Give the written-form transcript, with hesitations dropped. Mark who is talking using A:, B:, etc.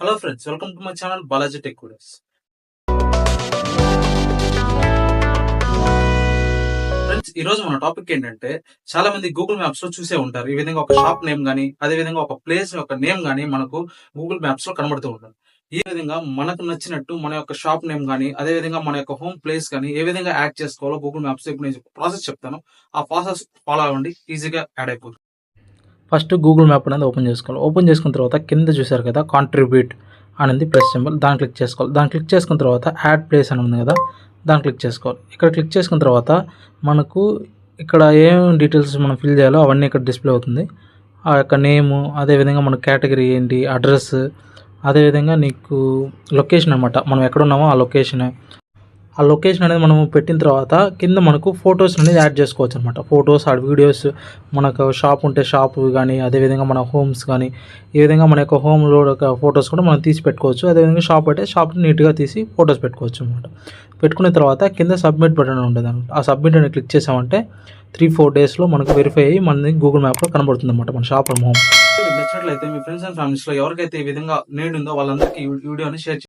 A: Hello friends, welcome to my channel Balaji tech videos. Friends, ఈ రోజు మన టాపిక్ ఏంటంటే, చాలా మంది గూగుల్ మ్యాప్స్ లో చూసే ఉంటారు. ఈ విధంగా ఒక షాప్ నేమ్ గానీ, అదే విధంగా ఒక ప్లేస్ యొక్క నేమ్ గానీ మనకు గూగుల్ మ్యాప్స్ లో కనబడుతూ ఉంటుంది. ఈ విధంగా మనకు నచ్చినట్టు మన యొక్క షాప్ నేమ్ గానీ, అదే విధంగా మన యొక్క హోమ్ ప్లేస్ గానీ ఏ విధంగా యాడ్ చేసుకోవాలో గూగుల్ మ్యాప్స్ ఇప్పుడు నేను ప్రాసెస్ చెప్తాను. ఆ ప్రాసెస్ ఫాలో అవ్వండి, ఈజీగా యాడ్ అయిపోతుంది.
B: ఫస్ట్ గూగుల్ మ్యాప్ అనేది ఓపెన్ చేసుకోవాలి. ఓపెన్ చేసుకున్న తర్వాత కింద చూసారు కదా కాంట్రిబ్యూట్ అనేది ప్లస్ సింబల్, దాన్ని క్లిక్ చేసుకోవాలి. దాన్ని క్లిక్ చేసుకున్న తర్వాత యాడ్ ప్లేస్ అని ఉంది కదా, దాన్ని క్లిక్ చేసుకోవాలి. ఇక్కడ క్లిక్ చేసుకున్న తర్వాత మనకు ఇక్కడ ఏం డీటెయిల్స్ మనం ఫిల్ చేయాలో అవన్నీ ఇక్కడ డిస్ప్లే అవుతుంది. ఆ యొక్క నేము, అదేవిధంగా మన కేటగిరీ ఏంటి, అడ్రస్, అదేవిధంగా నీకు లొకేషన్ అనమాట, మనం ఎక్కడ ఉన్నామో ఆ లొకేషన్. ఆ లొకేషన్ అనేది మనం పెట్టిన తర్వాత కింద మనకు ఫొటోస్ అనేది యాడ్ చేసుకోవచ్చు అనమాట. ఫొటోస్, ఆ వీడియోస్, మనకు షాప్ ఉంటే షాప్ కానీ, అదేవిధంగా మన హోమ్స్ కానీ, ఈ విధంగా మన యొక్క హోమ్లో ఒక ఫొటోస్ కూడా మనం తీసి పెట్టుకోవచ్చు. అదేవిధంగా షాప్ అయితే షాప్ నీట్గా తీసి ఫొటోస్ పెట్టుకోవచ్చు అనమాట. పెట్టుకున్న తర్వాత కింద సబ్మిట్ బటన్ ఉంటుంది అనమాట. ఆ సబ్మిట్ అని క్లిక్ చేసామంటే 3-4 డేస్లో మనకు వెరిఫై అయ్యి మన గూగుల్ మ్యాప్లో కనబడుతుంది అనమాట మన షాప్ హోమ్.
A: నచ్చినట్లయితే మీ ఫ్రెండ్స్ అండ్ ఫ్యామిలీస్ లో ఎవరికైతే ఈ విధంగా నీడ్ ఉందో వాళ్ళందరికీ ఈ వీడియోని షేర్